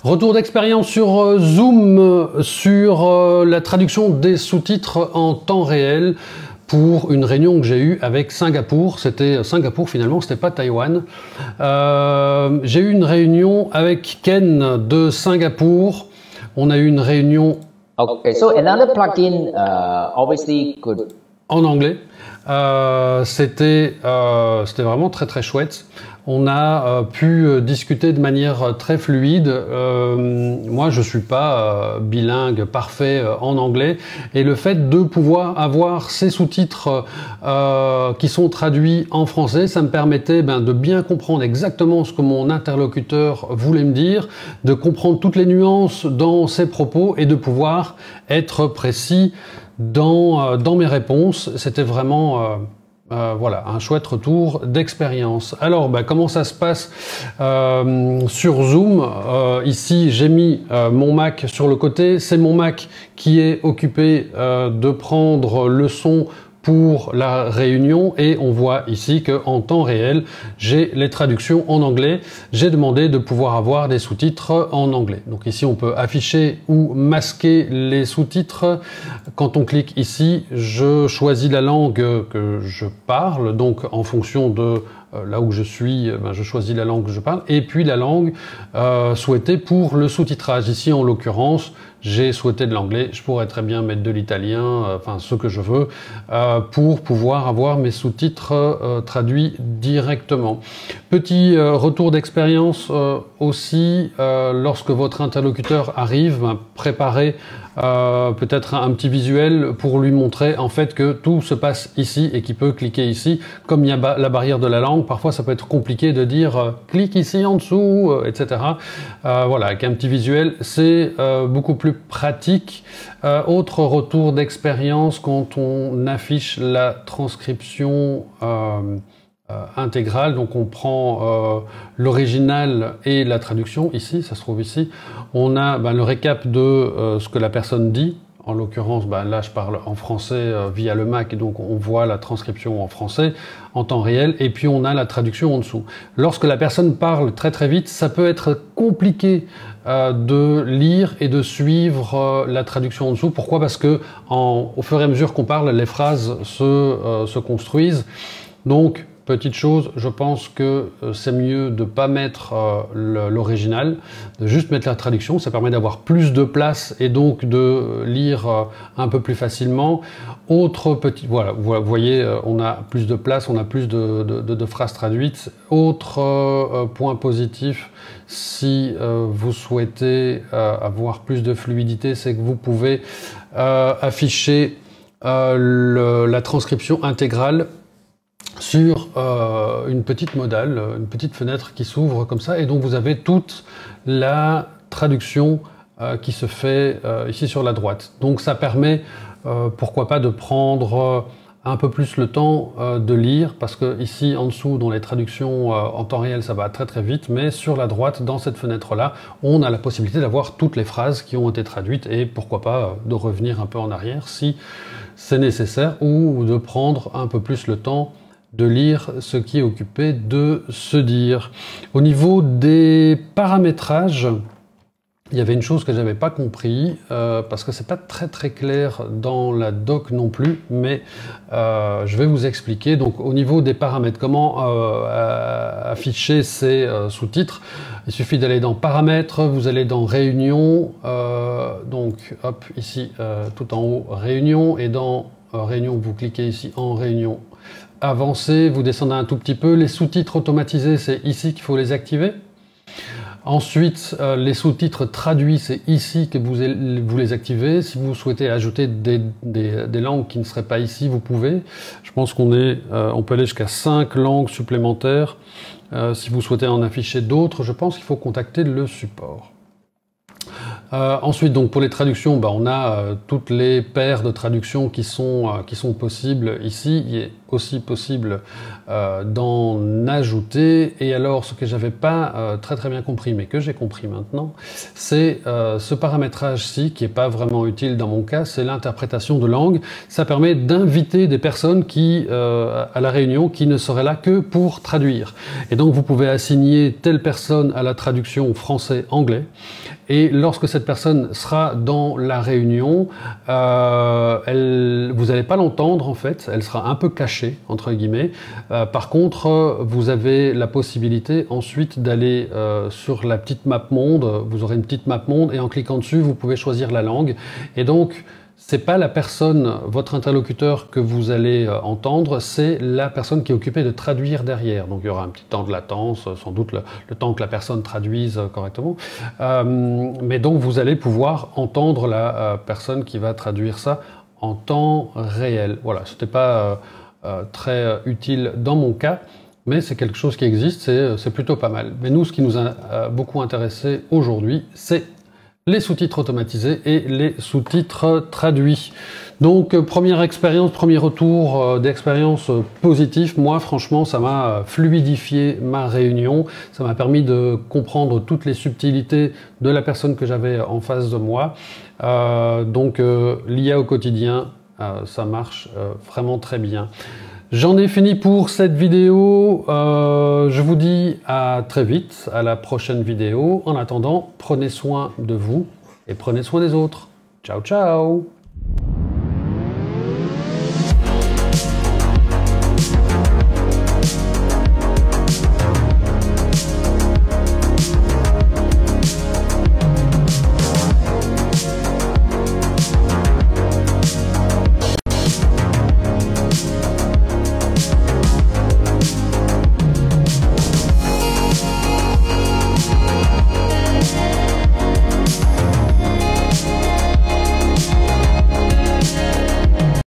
Retour d'expérience sur Zoom, sur la traduction des sous-titres en temps réel pour une réunion que j'ai eue avec Singapour. C'était Singapour finalement, c'était pas Taïwan. J'ai eu une réunion avec Ken de Singapour. On a eu une réunion. Okay, so another plugin obviously could. En anglais. C'était vraiment très très chouette. On a pu discuter de manière très fluide. Moi, je suis pas bilingue parfait en anglais, et le fait de pouvoir avoir ces sous-titres qui sont traduits en français, ça me permettait de bien comprendre exactement ce que mon interlocuteur voulait me dire, de comprendre toutes les nuances dans ses propos et de pouvoir être précis dans mes réponses. C'était vraiment voilà, un chouette retour d'expérience. Alors, comment ça se passe sur Zoom? Ici, j'ai mis mon Mac sur le côté. C'est mon Mac qui est occupé de prendre le son pour la réunion, et on voit ici qu'en temps réel, j'ai les traductions en anglais. J'ai demandé de pouvoir avoir des sous-titres en anglais. Donc ici, on peut afficher ou masquer les sous-titres. Quand on clique ici, je choisis la langue que je parle. Donc en fonction de là où je suis, je choisis la langue que je parle, et puis la langue souhaitée pour le sous-titrage. Ici, en l'occurrence, j'ai souhaité de l'anglais. Je pourrais très bien mettre de l'italien, enfin ce que je veux, pour pouvoir avoir mes sous-titres traduits directement. Petit retour d'expérience aussi, lorsque votre interlocuteur arrive, préparez peut-être un petit visuel pour lui montrer en fait que tout se passe ici et qu'il peut cliquer ici. Comme il y a la barrière de la langue, parfois ça peut être compliqué de dire clique ici en dessous, etc. Voilà, avec un petit visuel, c'est beaucoup plus pratique. Autre retour d'expérience quand on affiche la transcription intégrale, donc on prend l'original et la traduction, ici, ça se trouve ici. On a le récap de ce que la personne dit. En l'occurrence, là je parle en français via le Mac, et donc on voit la transcription en français en temps réel, et puis on a la traduction en dessous. Lorsque la personne parle très très vite, ça peut être compliqué de lire et de suivre la traduction en dessous. Pourquoi? Parce que au fur et à mesure qu'on parle, les phrases se construisent. Donc, petite chose, je pense que c'est mieux de ne pas mettre l'original, de juste mettre la traduction. Ça permet d'avoir plus de place et donc de lire un peu plus facilement. Autre petit, voilà, vous voyez, on a plus de place, on a plus de phrases traduites. Autre point positif, si vous souhaitez avoir plus de fluidité, c'est que vous pouvez afficher la transcription intégrale sur une petite modale, une petite fenêtre qui s'ouvre comme ça, et donc vous avez toute la traduction qui se fait ici sur la droite. Donc ça permet, pourquoi pas, de prendre un peu plus le temps de lire, parce que ici en dessous, dans les traductions en temps réel, ça va très très vite, mais sur la droite, dans cette fenêtre-là, on a la possibilité d'avoir toutes les phrases qui ont été traduites, et pourquoi pas de revenir un peu en arrière si c'est nécessaire, ou de prendre un peu plus le temps de lire ce qui est occupé de se dire. Au niveau des paramétrages, il y avait une chose que j'avais pas compris, parce que c'est pas très très clair dans la doc non plus, mais je vais vous expliquer. Donc au niveau des paramètres, comment afficher ces sous-titres, il suffit d'aller dans paramètres, vous allez dans réunion, donc hop ici tout en haut réunion, et dans réunion vous cliquez ici en réunion avancée, vous descendez un tout petit peu. Les sous-titres automatisés, c'est ici qu'il faut les activer. Ensuite, les sous-titres traduits, c'est ici que vous les activez. Si vous souhaitez ajouter des langues qui ne seraient pas ici, vous pouvez. Je pense qu'on peut aller jusqu'à 5 langues supplémentaires. Si vous souhaitez en afficher d'autres, je pense qu'il faut contacter le support. Ensuite, donc pour les traductions, on a toutes les paires de traductions qui sont possibles ici. aussi possible d'en ajouter. Et alors, ce que j'avais pas très bien compris, mais que j'ai compris maintenant, c'est ce paramétrage-ci, qui est pas vraiment utile dans mon cas, c'est l'interprétation de langue. Ça permet d'inviter des personnes qui, à la réunion, qui ne seraient là que pour traduire. Et donc, vous pouvez assigner telle personne à la traduction français-anglais. Et lorsque cette personne sera dans la réunion, vous n'allez pas l'entendre en fait, elle sera un peu cachée, entre guillemets. Par contre, vous avez la possibilité ensuite d'aller sur la petite map monde, vous aurez une petite map monde et en cliquant dessus, vous pouvez choisir la langue. Et donc, c'est pas la personne, votre interlocuteur que vous allez entendre, c'est la personne qui est occupée de traduire derrière. Donc il y aura un petit temps de latence, sans doute le temps que la personne traduise correctement. Mais donc vous allez pouvoir entendre la personne qui va traduire ça en temps réel. Voilà, c'était pas très utile dans mon cas, mais c'est quelque chose qui existe, c'est plutôt pas mal. Mais nous, ce qui nous a beaucoup intéressé aujourd'hui, c'est les sous-titres automatisés et les sous-titres traduits. Donc première expérience, premier retour d'expérience positif. Moi franchement ça m'a fluidifié ma réunion, ça m'a permis de comprendre toutes les subtilités de la personne que j'avais en face de moi. Donc l'IA au quotidien, ça marche vraiment très bien. J'en ai fini pour cette vidéo, je vous dis à très vite, à la prochaine vidéo. En attendant, prenez soin de vous et prenez soin des autres. Ciao ciao!